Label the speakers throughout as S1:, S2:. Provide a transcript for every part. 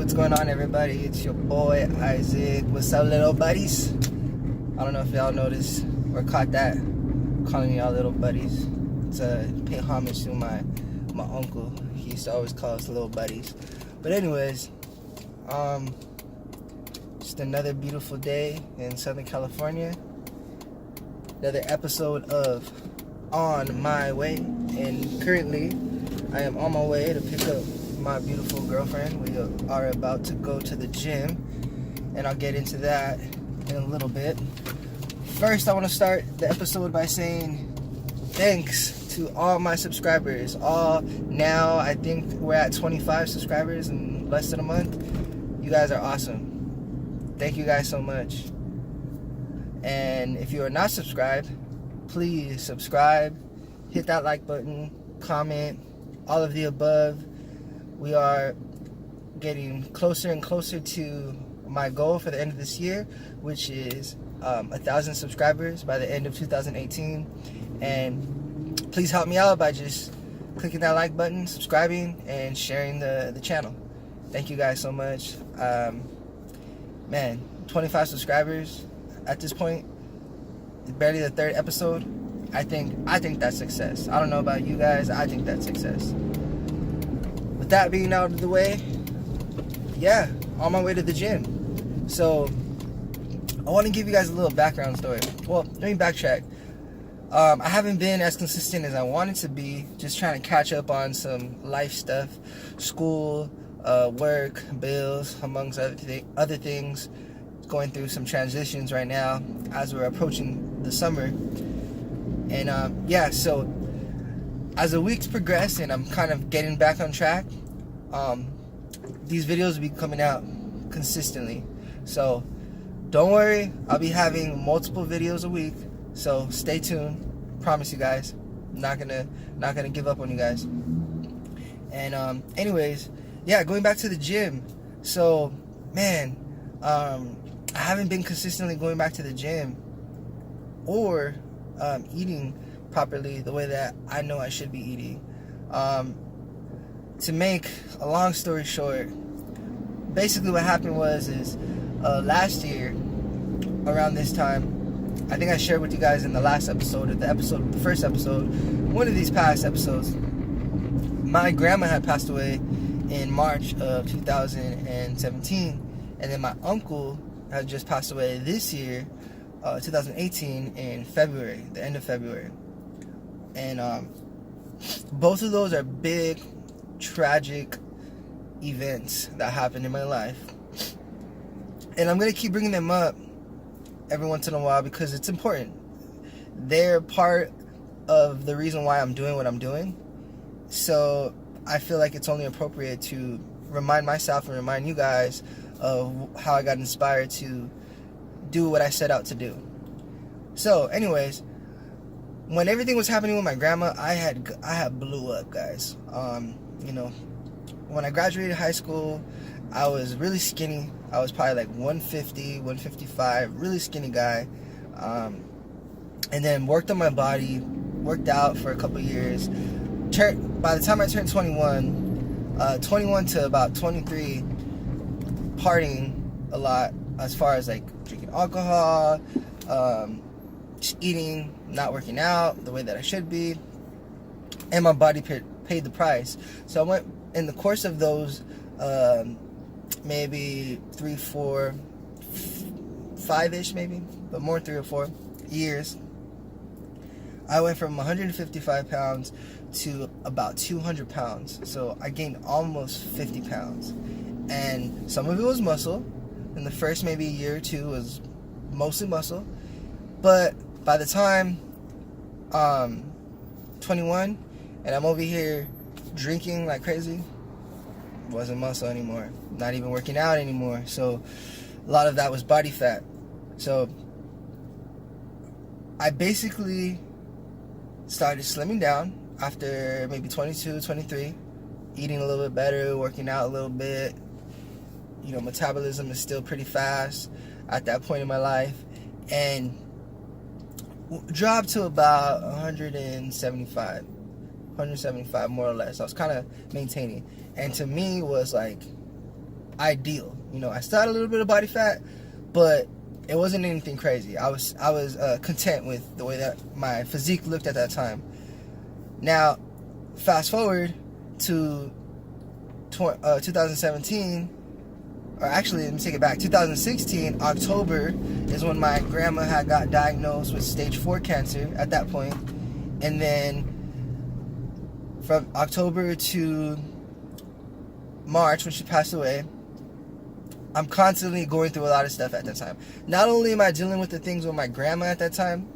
S1: what's going on, everybody? It's your boy Isaac. What's up, little buddies? I don't know if y'all noticed or caught that, calling y'all little buddies. It's a pay homage to my uncle. He used to always call us little buddies. But anyways, just another beautiful day in Southern California. Another episode of On My Way, and currently I am on my way to pick up my beautiful girlfriend. We are about to go to the gym, and I'll get into that in a little bit. First, I want to start the episode by saying thanks to all my subscribers. Now I think we're at 25 subscribers in less than a month. You guys are awesome. Thank you guys so much. And if you are not subscribed, please subscribe, hit that like button, comment, all of the above. We are getting closer and closer to my goal for the end of this year, which is 1,000 subscribers by the end of 2018. And please help me out by just clicking that like button, subscribing, and sharing the channel. Thank you guys so much. Man, 25 subscribers at this point, barely the third episode. I think that's success. I don't know about you guys. I think that's success. With that being out of the way, yeah, on my way to the gym. So I want to give you guys a little background story. Well, let me backtrack. I haven't been as consistent as I wanted to be, just trying to catch up on some life stuff, school, work, bills, amongst other things. Going through some transitions right now as we're approaching the summer. And yeah, so as the weeks progress and I'm kind of getting back on track, these videos will be coming out consistently. So don't worry, I'll be having multiple videos a week. So stay tuned. Promise you guys, not gonna give up on you guys. And anyways, yeah, going back to the gym. So man, I haven't been consistently going back to the gym or eating properly the way that I know I should be eating. To make a long story short, basically what happened was last year around this time, I think I shared with you guys in the last episode, or the first episode, one of these past episodes, my grandma had passed away in March of 2017, and then my uncle had just passed away this year, 2018, in February, the end of February. And both of those are big, tragic events that happened in my life. And I'm going to keep bringing them up every once in a while because it's important. They're part of the reason why I'm doing what I'm doing. So I feel like it's only appropriate to remind myself and remind you guys of how I got inspired to do what I set out to do. So anyways, when everything was happening with my grandma, I had blew up, guys. You know, when I graduated high school, I was really skinny. I was probably like 150, 155, really skinny guy. And then worked on my body, worked out for a couple years. By the time I turned 21 to about 23, partying a lot as far as like drinking alcohol, just eating, not working out the way that I should be, and my body paid the price. So I went, in the course of those maybe 3, 4, 5-ish maybe, but more 3 or 4 years, I went from 155 pounds to about 200 pounds. So I gained almost 50 pounds. And some of it was muscle. In the first maybe year or two was mostly muscle. But by the time 21 and I'm over here drinking like crazy, wasn't muscle anymore. Not even working out anymore. So a lot of that was body fat. So I basically started slimming down after maybe 22, 23, eating a little bit better, working out a little bit. You know, metabolism is still pretty fast at that point in my life, and dropped to about 175 more or less. I was kind of maintaining, and to me was like ideal. You know, I still had a little bit of body fat, but it wasn't anything crazy. I was content with the way that my physique looked at that time. Now, fast forward to 2017, or actually, let me take it back. 2016, October is when my grandma had got diagnosed with stage 4 cancer at that point. And then from October to March, when she passed away, I'm constantly going through a lot of stuff at that time. Not only am I dealing with the things with my grandma at that time,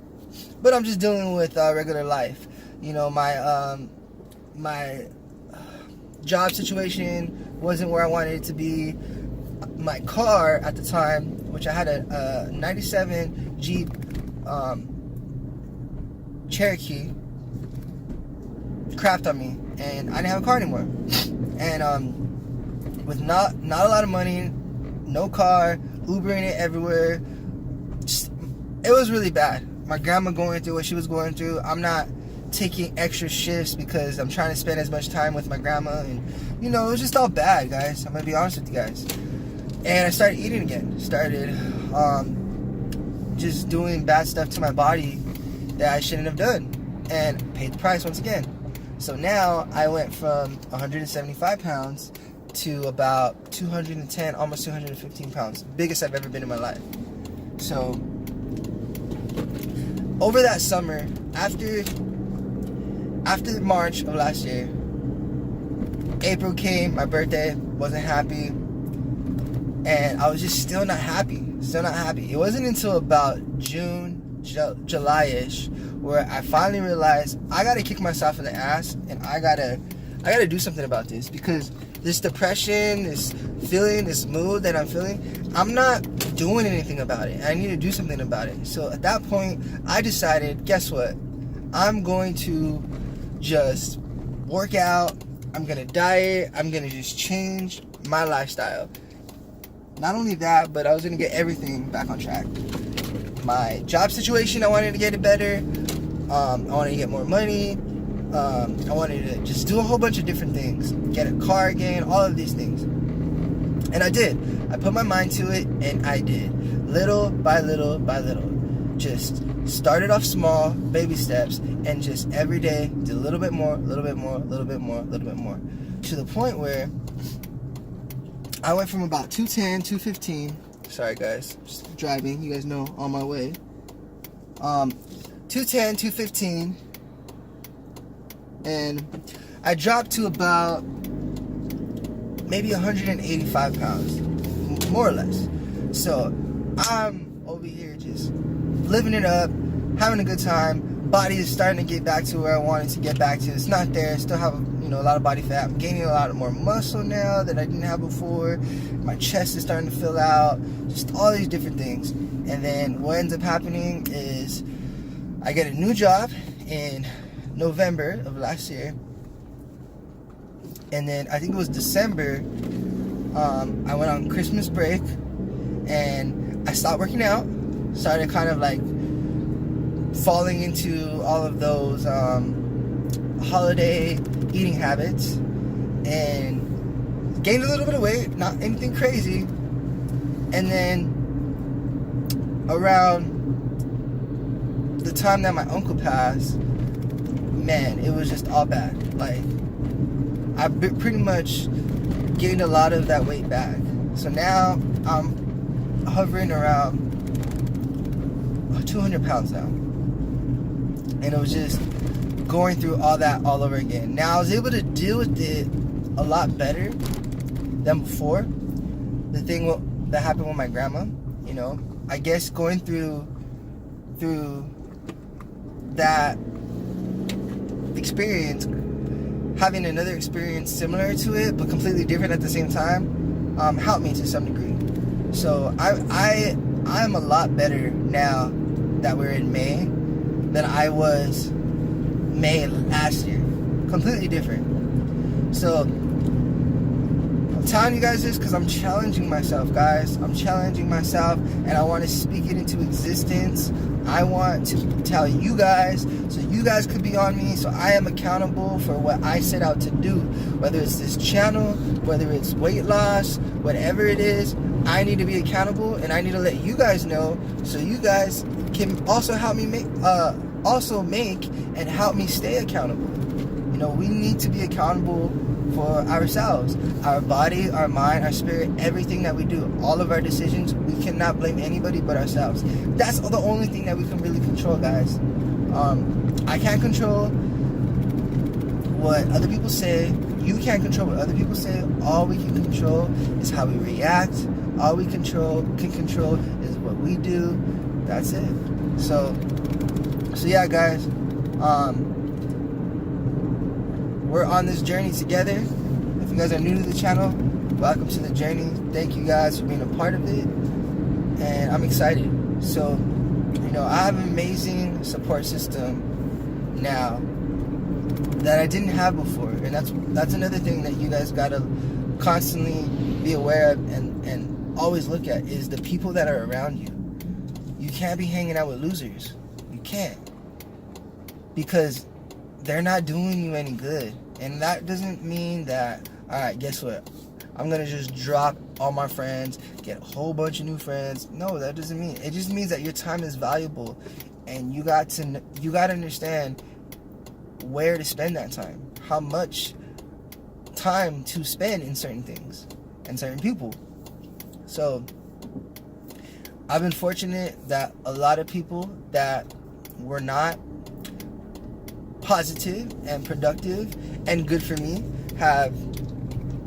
S1: but I'm just dealing with regular life. You know, my job situation wasn't where I wanted it to be. My car at the time, which I had a 97 Jeep Cherokee, crapped on me, and I didn't have a car anymore. And with not a lot of money, no car, Ubering it everywhere, it was really bad. My grandma going through what she was going through. I'm not taking extra shifts because I'm trying to spend as much time with my grandma, and you know, it was just all bad, guys. I'm gonna be honest with you guys. And I started eating again. Started just doing bad stuff to my body that I shouldn't have done, and paid the price once again. So now I went from 175 pounds to about 210, almost 215 pounds. Biggest I've ever been in my life. So over that summer, after March of last year, April came, my birthday, wasn't happy, and I was just still not happy. It wasn't until about June, July-ish, where I finally realized I gotta kick myself in the ass, and I gotta do something about this, because this depression, this feeling, this mood that I'm feeling, I'm not doing anything about it. I need to do something about it. So at that point, I decided, guess what? I'm going to just work out. I'm going to diet. I'm going to just change my lifestyle. Not only that, but I was going to get everything back on track. My job situation, I wanted to get it better. I wanted to get more money. I wanted to just do a whole bunch of different things. Get a car again, all of these things. And I did. I put my mind to it, and I did. Little by little by little. Just started off small, baby steps, and just every day did a little bit more, a little bit more, a little bit more, a little bit more. To the point where I went from about 210, 215. Sorry guys, just driving. You guys know, on my way. 210, 215. And I dropped to about maybe 185 pounds, more or less. So I'm over here just living it up, having a good time. Body is starting to get back to where I wanted to get back to. It's not there. Still have a lot of body fat. I'm gaining a lot more muscle now that I didn't have before. My chest is starting to fill out. Just all these different things. And then what ends up happening is I get a new job in November of last year, and then I think it was December, I went on Christmas break, and I stopped working out, started kind of like falling into all of those holiday eating habits, and gained a little bit of weight, not anything crazy. And then around the time that my uncle passed, man, it was just all bad. Like, I pretty much gained a lot of that weight back. So now I'm hovering around 200 pounds now. And it was just going through all that all over again. Now I was able to deal with it a lot better than before. The thing that happened with my grandma, I guess going through that experience, having another experience similar to it but completely different at the same time, helped me to some degree. So I'm a lot better now that we're in May than I was May last year. Completely different. So telling you guys this because I'm challenging myself, guys. I'm challenging myself, and I want to speak it into existence. I want to tell you guys so you guys could be on me, so I am accountable for what I set out to do. Whether it's this channel, whether it's weight loss, whatever it is, I need to be accountable, and I need to let you guys know so you guys can also help me make and help me stay accountable. You know, we need to be accountable for ourselves, our body, our mind, our spirit, everything that we do, all of our decisions. We cannot blame anybody but ourselves. That's the only thing that we can really control, guys. I can't control what other people say. You can't control what other people say. All we can control is how we react. All we can control is what we do. That's it. So yeah, guys. We're on this journey together. If you guys are new to the channel, welcome to the journey. Thank you guys for being a part of it. And I'm excited. So, you know, I have an amazing support system now that I didn't have before. And that's another thing that you guys gotta constantly be aware of and always look at is the people that are around you. You can't be hanging out with losers. You can't. Because they're not doing you any good. And that doesn't mean that, alright, guess what? I'm gonna just drop all my friends, get a whole bunch of new friends. No, that doesn't mean. It just means that your time is valuable, and you got to understand where to spend that time, how much time to spend in certain things and certain people. So I've been fortunate that a lot of people that were not positive and productive and good for me have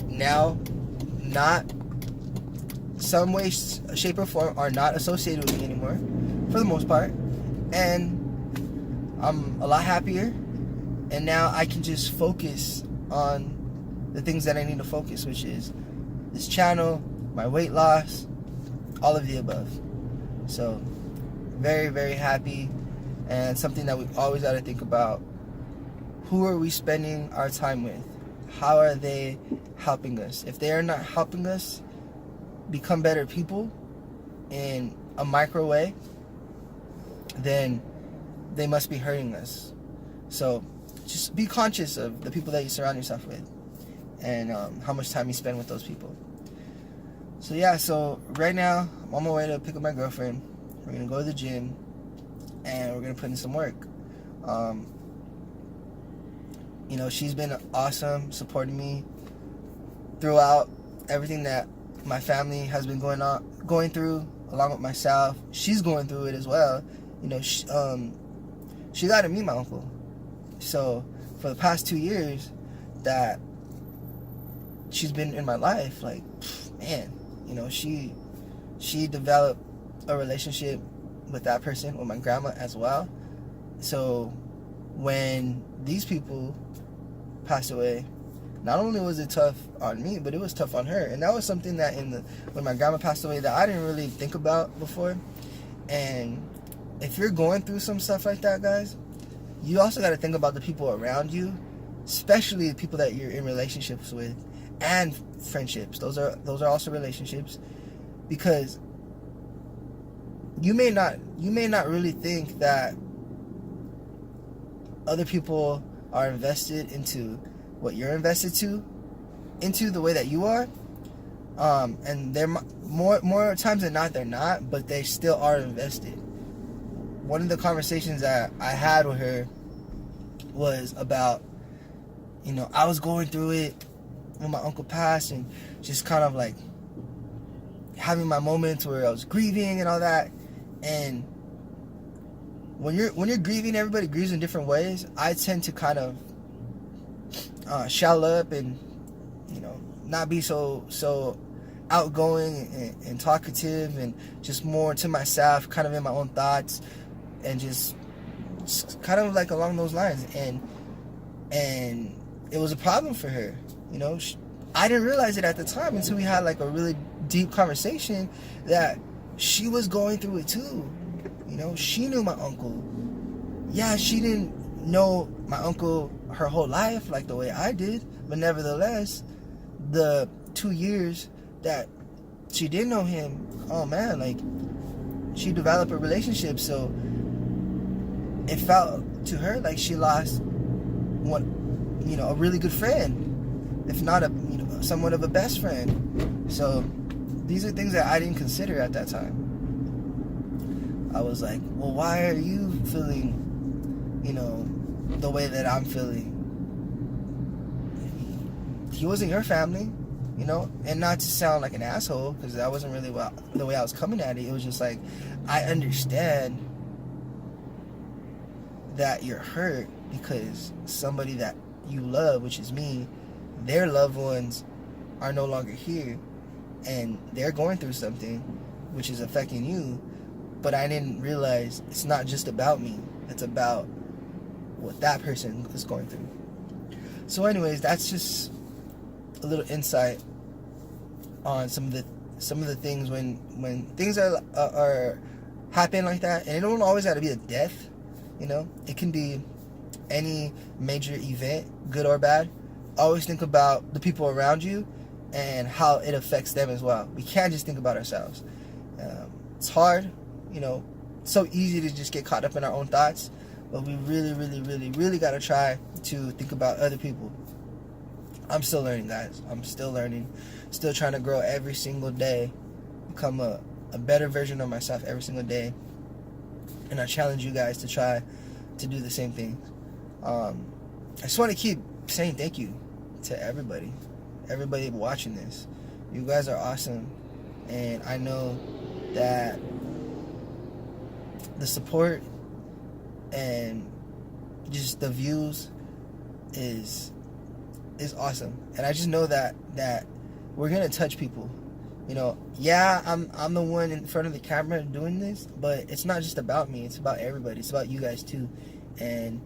S1: now not some way, shape or form are not associated with me anymore for the most part, and I'm a lot happier, and now I can just focus on the things that I need to focus, which is this channel, my weight loss, all of the above. So very, very happy, and something that we always got to think about. Who are we spending our time with? How are they helping us? If they are not helping us become better people in a micro way, then they must be hurting us. So just be conscious of the people that you surround yourself with, and how much time you spend with those people. So yeah, so right now I'm on my way to pick up my girlfriend. We're gonna go to the gym, and we're gonna put in some work. You know, she's been awesome, supporting me throughout everything that my family has been going through, along with myself. She's going through it as well. You know, she got to meet my uncle. So for the past 2 years that she's been in my life, like, man, you know, she developed a relationship with that person, with my grandma as well. So when these people passed away, not only was it tough on me, but it was tough on her. And that was something that when my grandma passed away that I didn't really think about before. And if you're going through some stuff like that, guys, you also got to think about the people around you, especially the people that you're in relationships with, and friendships. Those are also relationships, because you may not really think that other people are invested into what you're invested into the way that you are, and they're more times than not they're not, but they still are invested. One of the conversations that I had with her was about, you know, I was going through it when my uncle passed, and just kind of like having my moments where I was grieving and all that. And when you're grieving, everybody grieves in different ways. I tend to kind of shell up and, you know, not be so outgoing and talkative, and just more to myself, kind of in my own thoughts, and just kind of like along those lines. And it was a problem for her, you know. I didn't realize it at the time until we had like a really deep conversation that she was going through it too. You know, she knew my uncle. Yeah, she didn't know my uncle her whole life like the way I did, but nevertheless, the 2 years that she didn't know him, oh man, like, she developed a relationship. So it felt to her like she lost one, a really good friend, if not somewhat of a best friend. So these are things that I didn't consider at that time. I was like, well, why are you feeling, the way that I'm feeling? He wasn't your family, and not to sound like an asshole, because that wasn't really the way I was coming at it. It was just like, I understand that you're hurt because somebody that you love, which is me, their loved ones are no longer here, and they're going through something which is affecting you. But I didn't realize it's not just about me, it's about what that person is going through. So anyways, that's just a little insight on some of the things when things are happen like that. And it don't always have to be a death, it can be any major event, good or bad. Always think about the people around you and how it affects them as well. We can't just think about ourselves. It's hard, so easy to just get caught up in our own thoughts, but we really, really, really, really got to try to think about other people. I'm still learning, guys. I'm still learning, still trying to grow every single day, become a better version of myself every single day. And I challenge you guys to try to do the same thing. I just want to keep saying thank you to everybody watching this. You guys are awesome, and I know that the support and just the views is awesome. And I just know that we're gonna touch people. Yeah, I'm the one in front of the camera doing this, but it's not just about me, it's about everybody. It's about you guys too. And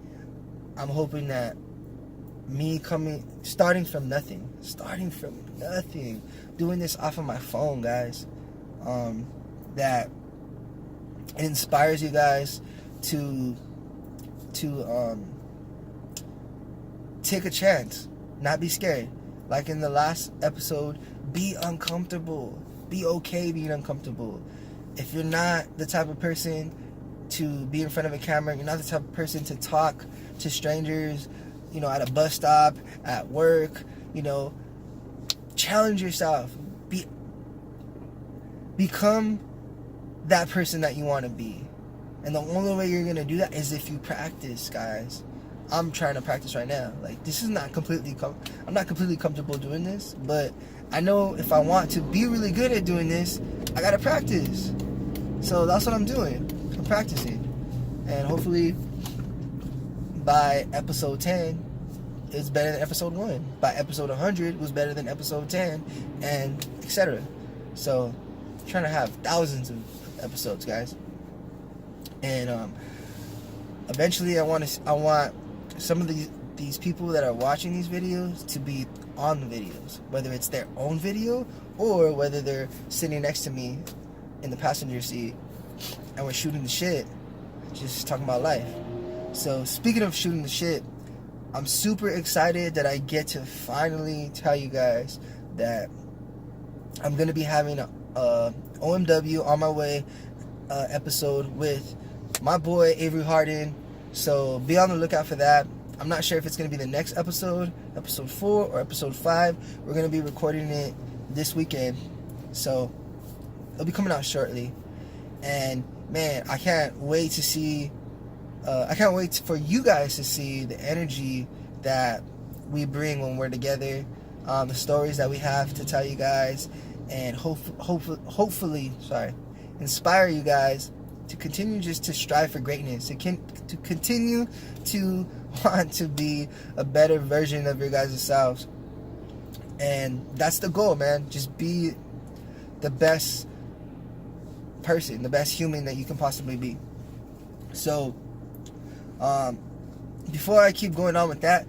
S1: I'm hoping that me starting from nothing, doing this off of my phone, guys, that it inspires you guys to take a chance, not be scared. Like in the last episode, be uncomfortable. Be okay being uncomfortable. If you're not the type of person to be in front of a camera, you're not the type of person to talk to strangers, at a bus stop, at work, challenge yourself. Become that person that you want to be. And the only way you're going to do that is if you practice, guys. I'm trying to practice right now. Like, this is not I'm not completely comfortable doing this, but I know if I want to be really good at doing this, I got to practice. So that's what I'm doing. I'm practicing. And hopefully by episode 10, it's better than episode 1. By episode 100, it was better than episode 10, and etc. So, I'm trying to have thousands of episodes, guys. And eventually I want some of these people that are watching these videos to be on the videos, whether it's their own video or whether they're sitting next to me in the passenger seat and we're shooting the shit, just talking about life. So speaking of shooting the shit, I'm super excited that I get to finally tell you guys that I'm gonna be having a O.M.W. on my way episode with my boy Avery Harden. So be on the lookout for that. I'm not sure if it's going to be the next episode 4 or episode 5. We're going to be recording it this weekend, so it'll be coming out shortly. And man, I can't wait to see I can't wait for you guys to see the energy that we bring when we're together, the stories that we have to tell you guys, and hopefully inspire you guys to continue just to strive for greatness, to continue to want to be a better version of your guys' selves. And that's the goal, man. Just be the best person, the best human that you can possibly be. So before I keep going on with that,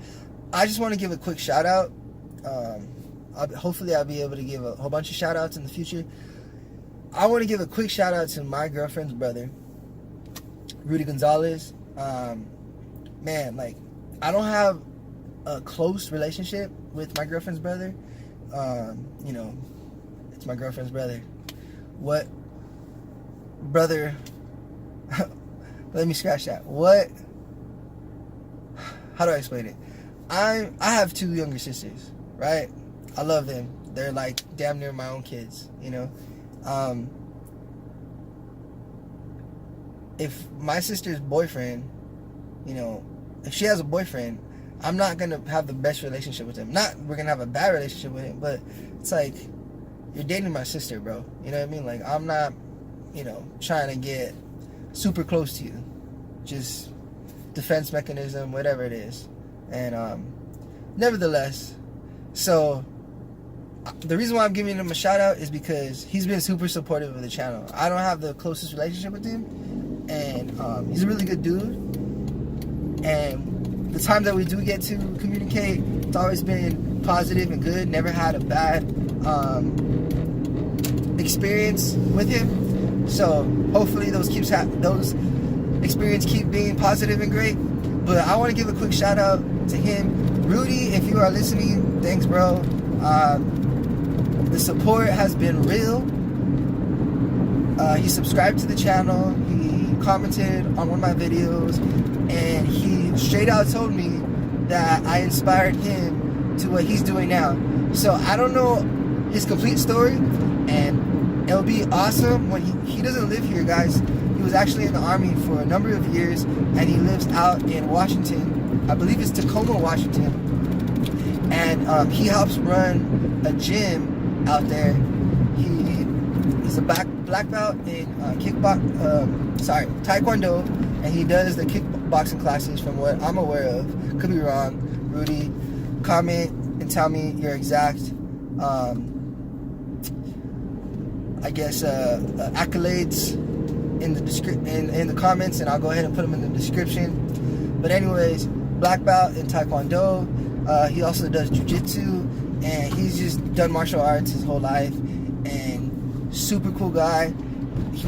S1: I just want to give a quick shout out. Hopefully I'll be able to give a whole bunch of shout outs in the future. I want to give a quick shout out to my girlfriend's brother, Rudy Gonzalez. Man, like, I don't have a close relationship with my girlfriend's brother, you know, it's my girlfriend's brother. What brother? Let me scratch that. What? How do I explain it? I have 2 younger sisters, right? I love them. They're like damn near my own kids, you know. If my sister's boyfriend, you know, if she has a boyfriend, I'm not gonna have the best relationship with him. Not we're gonna have a bad relationship with him, but it's like, you're dating my sister, bro. You know what I mean? Like, I'm not, you know, trying to get super close to you. Just defense mechanism, whatever it is. And nevertheless, so the reason why I'm giving him a shout out is because he's been super supportive of the channel. I don't have the closest relationship with him, and he's a really good dude. And the time that we do get to communicate, it's always been positive and good. Never had a bad experience with him. So hopefully those experience keep being positive and great. But I want to give a quick shout out to him. Rudy, if you are listening, thanks, bro. The support has been real. He subscribed to the channel. He commented on one of my videos, and he straight out told me that I inspired him to what he's doing now. So I don't know his complete story, and it'll be awesome when he doesn't live here, guys. He was actually in the Army for a number of years, and he lives out in Washington. I believe it's Tacoma, Washington. And he helps run a gym out there. He's a black belt in Taekwondo, and he does the kickboxing classes from what I'm aware of. Could be wrong. Rudy, comment and tell me your exact accolades in the comments, and I'll go ahead and put them in the description. But anyways, black belt in Taekwondo. He also does jiu-jitsu, and he's just done martial arts his whole life, and super cool guy.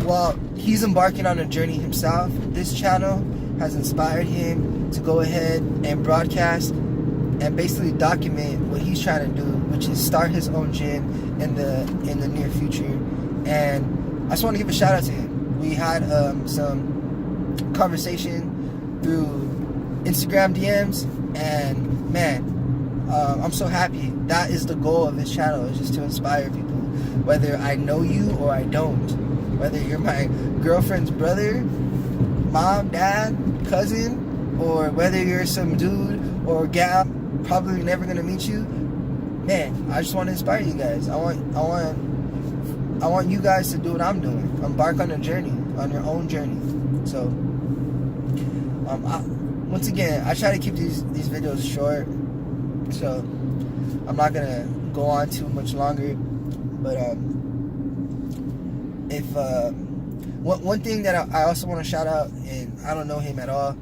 S1: While he's embarking on a journey himself, this channel has inspired him to go ahead and broadcast and basically document what he's trying to do, which is start his own gym in the near future. And I just want to give a shout out to him. We had some conversation through Instagram DMs, and man, I'm so happy. That is the goal of this channel, is just to inspire people, whether I know you or I don't, whether you're my girlfriend's brother, mom, dad, cousin, or whether you're some dude or gal probably never gonna meet you. Man, I just want to inspire you guys. I want you guys to do what I'm doing. Embark on a journey, on your own journey. So once again, I try to keep these videos short, so I'm not gonna go on too much longer. But if one thing that I also want to shout out, and I don't know him at all,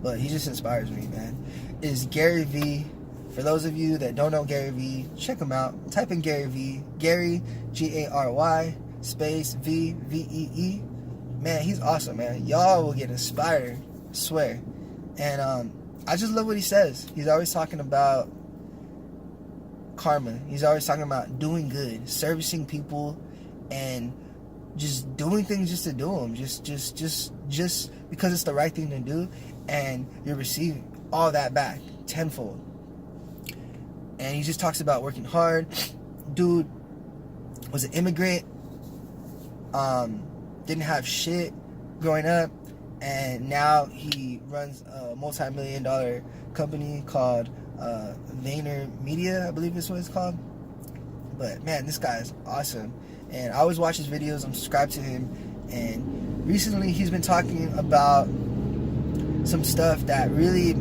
S1: but he just inspires me, man, is Gary V. For those of you that don't know Gary V, check him out. Type in Gary V. Gary, Gary, space VVEE. Man, he's awesome, man. Y'all will get inspired, I swear. And I just love what he says. He's always talking about karma. He's always talking about doing good, servicing people, and just doing things just to do them, just because it's the right thing to do, and you're receiving all that back tenfold. And he just talks about working hard. Dude was an immigrant, didn't have shit growing up, and now he runs a multi-million-dollar company called Vayner Media, I believe is what it's called. But man, this guy is awesome, and I always watch his videos. I'm subscribed to him, and recently he's been talking about some stuff that really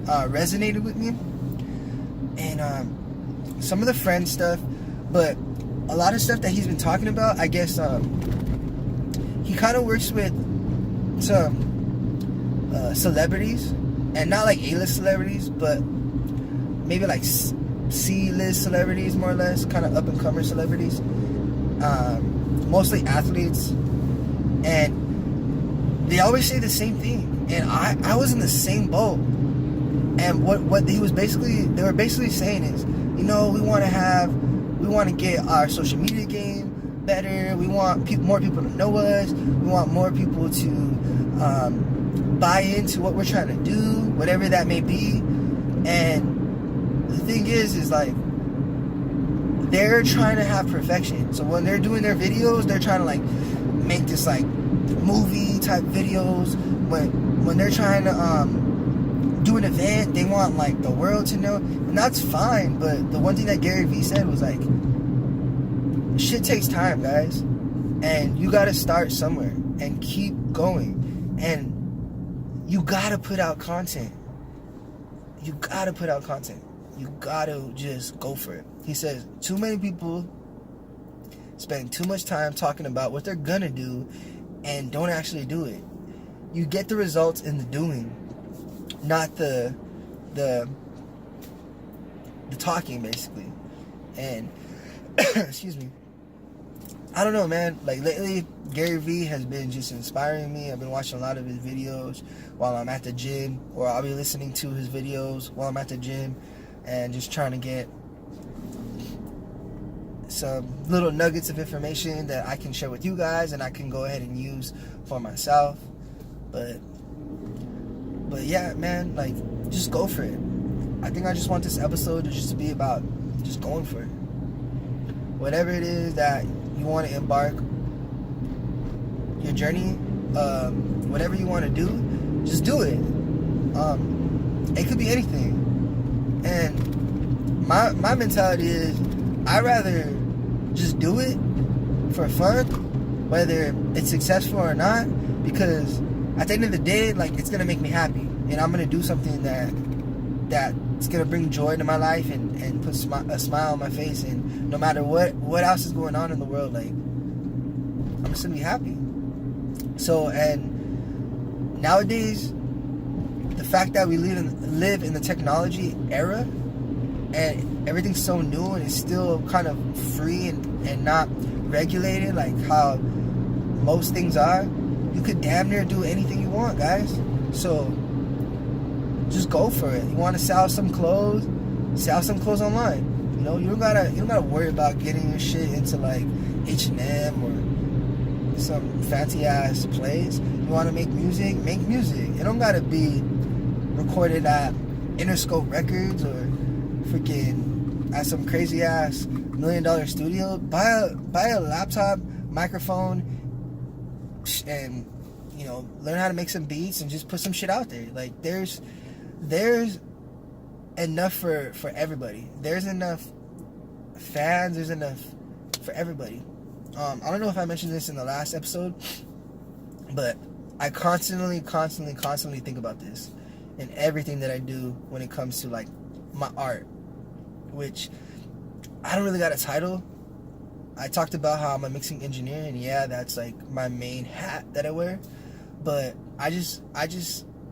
S1: resonated with me, and some of the friend stuff, but a lot of stuff that he's been talking about, I guess he kind of works with some celebrities, and not like A-list celebrities, but maybe like C-list celebrities, more or less, kind of up-and-comer celebrities, mostly athletes, and they always say the same thing, and I was in the same boat. And what they were basically saying is, you know, we want to want to get our social media game better. We want more people to know us. We want more people to buy into what we're trying to do, whatever that may be. And the thing is like, they're trying to have perfection. So when they're doing their videos, they're trying to like make this like movie type videos. When they're trying to do an event, they want like the world to know, and that's fine. But the one thing that Gary Vee said was like, shit takes time, guys, and you gotta start somewhere and keep going, and you gotta put out content. You gotta put out content. You gotta just go for it. He says too many people spend too much time talking about what they're gonna do and don't actually do it. You get the results in the doing, not the talking, basically. And excuse me, I don't know, man. Like lately, Gary Vee has been just inspiring me. I've been watching a lot of his videos while I'm at the gym, or I'll be listening to his videos while I'm at the gym, and just trying to get some little nuggets of information that I can share with you guys and I can go ahead and use for myself. But yeah, man, like, just go for it. I think I just want this episode to just be about just going for it. Whatever it is that you want to embark your journey, whatever you want to do, just do it. It could be anything. And my mentality is, I'd rather just do it for fun, whether it's successful or not, because at the end of the day, like, it's gonna make me happy, and I'm gonna do something that's gonna bring joy to my life and put a smile on my face. And no matter what else is going on in the world, like, I'm just gonna be happy. So, and nowadays, the fact that we live in the technology era, and everything's so new and it's still kind of free and not regulated like how most things are, you could damn near do anything you want, guys. So just go for it. You want to sell some clothes online. You know, you don't gotta worry about getting your shit into like H&M or some fancy ass place. You want to make music. It don't gotta be recorded at Interscope Records or freaking at some crazy ass $1 million studio. Buy a laptop, microphone, and, you know, learn how to make some beats and just put some shit out there. Like, there's enough for everybody. There's enough fans. There's enough for everybody. I don't know if I mentioned this in the last episode, but I constantly think about this in everything that I do when it comes to like my art, which I don't really got a title. I talked about how I'm a mixing engineer, and yeah, that's like my main hat that I wear. But I just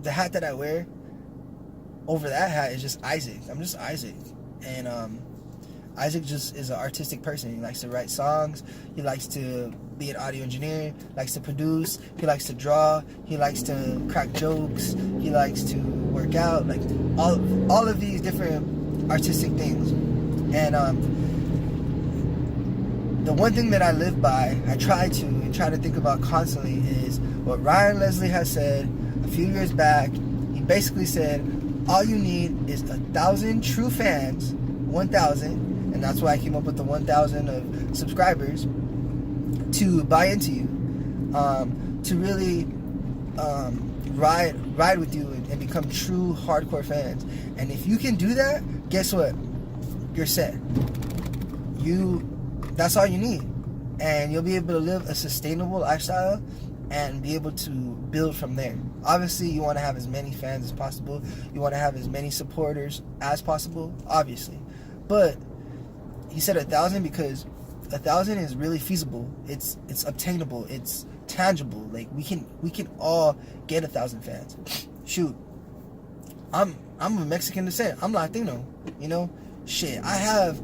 S1: the hat that I wear over that hat is just Issac. I'm just Issac, and Issac just is an artistic person. He likes to write songs. He likes to be an audio engineer. Likes to produce. He likes to draw. He likes to crack jokes. He likes to work out. Like all of these different artistic things. And the one thing that I live by, I try to think about constantly, is what Ryan Leslie has said a few years back. He basically said, all you need is 1,000 true fans, 1,000, and that's why I came up with the 1,000 of subscribers, to buy into you, to really ride with you and become true hardcore fans. And if you can do that, guess what? You're set. That's all you need, and you'll be able to live a sustainable lifestyle and be able to build from there. Obviously, you want to have as many fans as possible. You want to have as many supporters as possible, obviously. But he said 1,000 because 1,000 is really feasible. It's obtainable. It's tangible. Like, we can all get 1,000 fans. Shoot, I'm of Mexican descent. I'm Latino. You know, shit. I have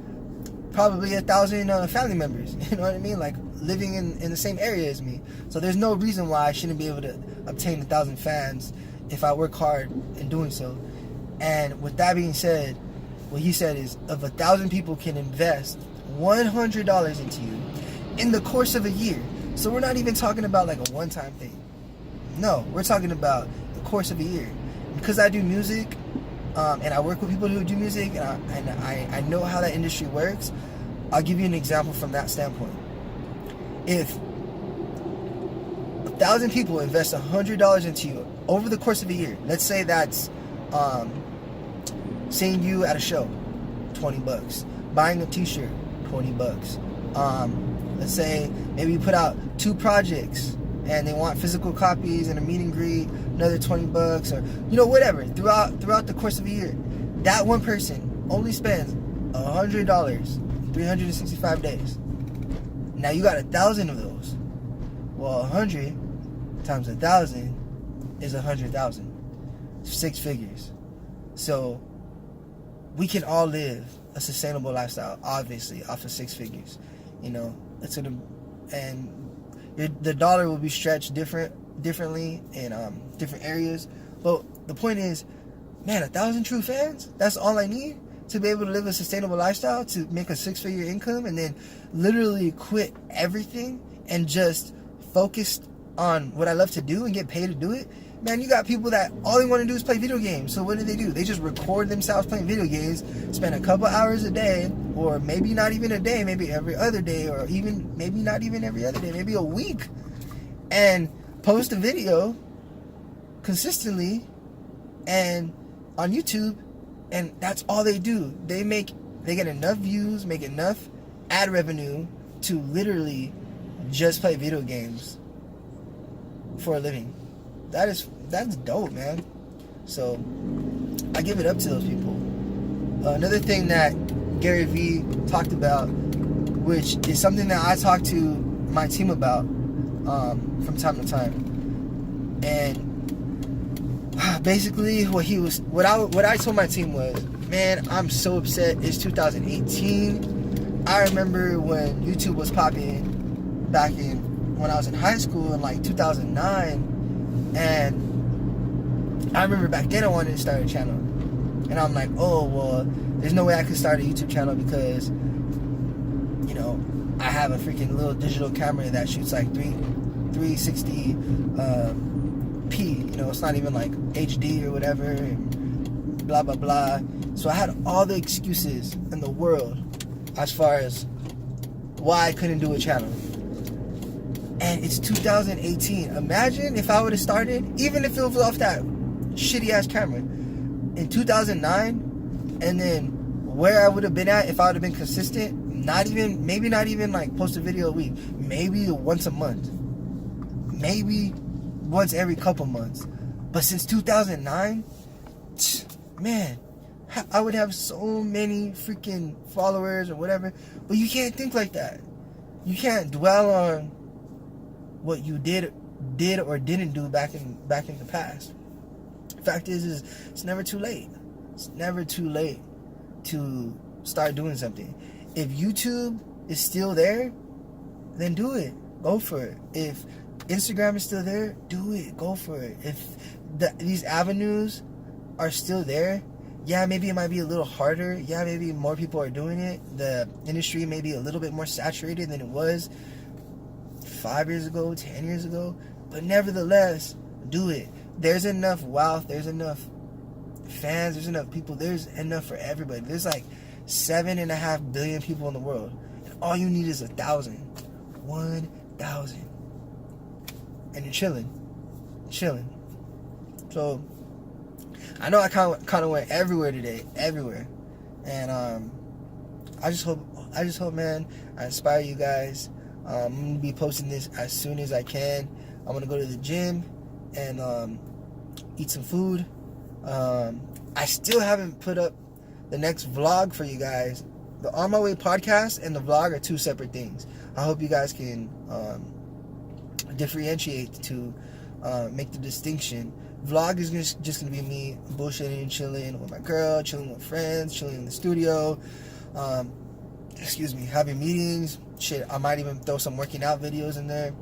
S1: probably 1,000 family members. You know what I mean? Like, living in the same area as me. So there's no reason why I shouldn't be able to obtain 1,000 fans if I work hard in doing so. And with that being said, what he said is, if 1,000 people can invest $100 into you in the course of a year. So we're not even talking about like a one-time thing. No, we're talking about the course of a year. Because I do music, and I work with people who do music, and I know how that industry works. I'll give you an example from that standpoint. If 1,000 people invest $100 into you over the course of a year, let's say that's seeing you at a show, $20. Buying a t-shirt, $20. Let's say maybe you put out 2 projects and they want physical copies and a meet and greet, another $20, or whatever. Throughout the course of a year, that one person only spends $100, 365 days. Now you got 1,000 of those. Well, 100 times 1,000 is 100,000. 6 figures. So we can all live a sustainable lifestyle, obviously, off of 6 figures. It's gonna, and the dollar will be stretched differently in different areas. But the point is, man, 1,000 true fans, that's all I need to be able to live a sustainable lifestyle, to make a 6-figure income, and then literally quit everything and just focus on what I love to do and get paid to do it. Man, you got people that all they want to do is play video games. So what do? They just record themselves playing video games, spend a couple hours a day, or maybe not even a day, maybe every other day, or even maybe not even every other day, maybe a week, and post a video consistently and on YouTube, and that's all they do. They get enough views, make enough ad revenue to literally just play video games for a living. That's dope, man. So I give it up to those people. Another thing that Gary Vee talked about, which is something that I talk to my team about from time to time, and basically what I told my team was, man, I'm so upset. It's 2018. I remember when YouTube was popping back when I was in high school in like 2009. And I remember back then I wanted to start a channel. And I'm like, oh, well, there's no way I could start a YouTube channel because, I have a freaking little digital camera that shoots like 360 p. It's not even like HD or whatever, and blah, blah, blah. So I had all the excuses in the world as far as why I couldn't do a channel. And it's 2018. Imagine if I would have started, even if it was off that shitty ass camera, in 2009, and then where I would have been at if I would have been consistent. Maybe not even like post a video a week. Maybe once a month. Maybe once every couple months. But since 2009, man, I would have so many freaking followers or whatever. But you can't think like that. You can't dwell on what you did or didn't do back in the past. Fact is it's never too late. It's never too late to start doing something. If YouTube is still there, then do it. Go for it. If Instagram is still there, do it. Go for it. If these avenues are still there, yeah, maybe it might be a little harder. Yeah, maybe more people are doing it. The industry may be a little bit more saturated than it was 5 years ago, 10 years ago, but nevertheless, do it. There's enough wealth, there's enough fans, there's enough people, there's enough for everybody. There's like 7.5 billion people in the world, and all you need is 1,000. 1,000. And you're chilling. So, I know I kind of went everywhere today, and I just hope, man, I inspire you guys. I'm going to be posting this as soon as I can. I'm going to go to the gym and eat some food. I still haven't put up the next vlog for you guys. The On My Way podcast and the vlog are 2 separate things. I hope you guys can differentiate to make the distinction. Vlog is just going to be me bullshitting and chilling with my girl, chilling with friends, chilling in the studio. Having meetings. Shit, I might even throw some working out videos in there.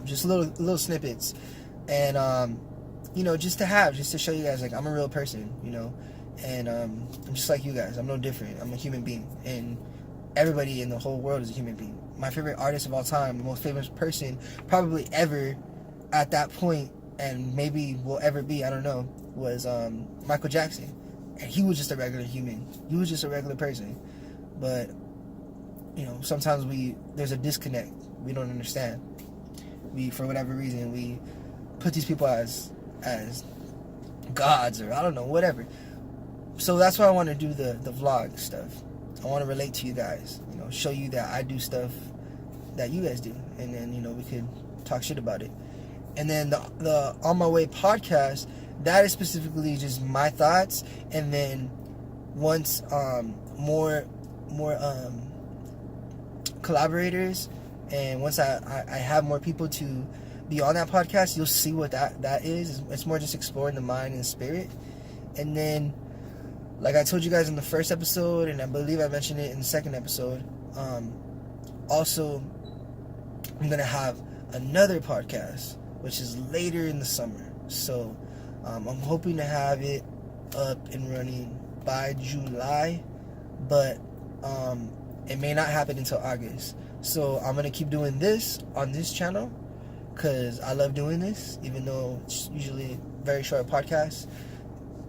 S1: Just little snippets. And, just to show you guys, like, I'm a real person, and I'm just like you guys. I'm no different. I'm a human being. And everybody in the whole world is a human being. My favorite artist of all time, the most famous person probably ever at that point, and maybe will ever be, I don't know, was Michael Jackson. And he was just a regular human. He was just a regular person. But, you know, sometimes there's a disconnect. We don't understand. For whatever reason, we put these people as gods, or I don't know, whatever. So that's why I want to do the vlog stuff. I want to relate to you guys, you know, show you that I do stuff that you guys do, and then, you know, we could talk shit about it. And then the On My Way podcast, that is specifically just my thoughts. And then once more collaborators, and once I have more people to be on that podcast, you'll see what that is. It's more just exploring the mind and spirit. And then, like I told you guys in the first episode, and I believe I mentioned it in the second episode, also I'm gonna have another podcast, which is later in the summer. So I'm hoping to have it up and running by July, but it may not happen until August. So I'm gonna keep doing this on this channel because I love doing this, even though it's usually very short podcasts.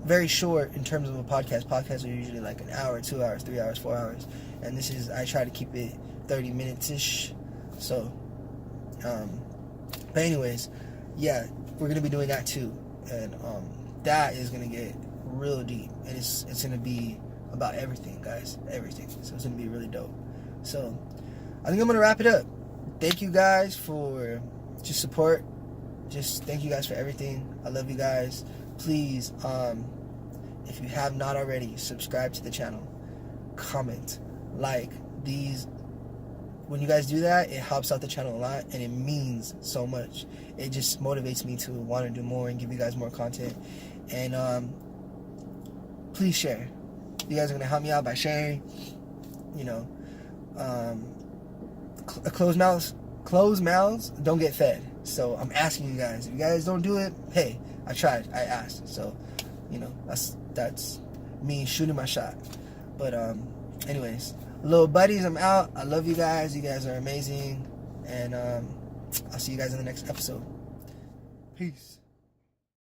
S1: Very short in terms of a podcast. Podcasts are usually like an hour, 2 hours, 3 hours, 4 hours, and this is, I try to keep it 30 minutes ish. So but anyways, yeah, we're gonna be doing that too, and that is gonna get real deep, and it's gonna be about everything, guys, everything. So it's gonna be really dope. So I think I'm gonna wrap it up. Thank you guys for just support. Just thank you guys for everything. I love you guys. Please, if you have not already, subscribe to the channel, comment, like. These, when you guys do that, it helps out the channel a lot, and it means so much. It just motivates me to want to do more and give you guys more content. And please share. You guys are gonna help me out by sharing. You know, closed mouths don't get fed. So I'm asking you guys. If you guys don't do it, hey, I tried, I asked. So, you know, that's me shooting my shot. But anyways, little buddies, I'm out. I love you guys. You guys are amazing. And I'll see you guys in the next episode. Peace.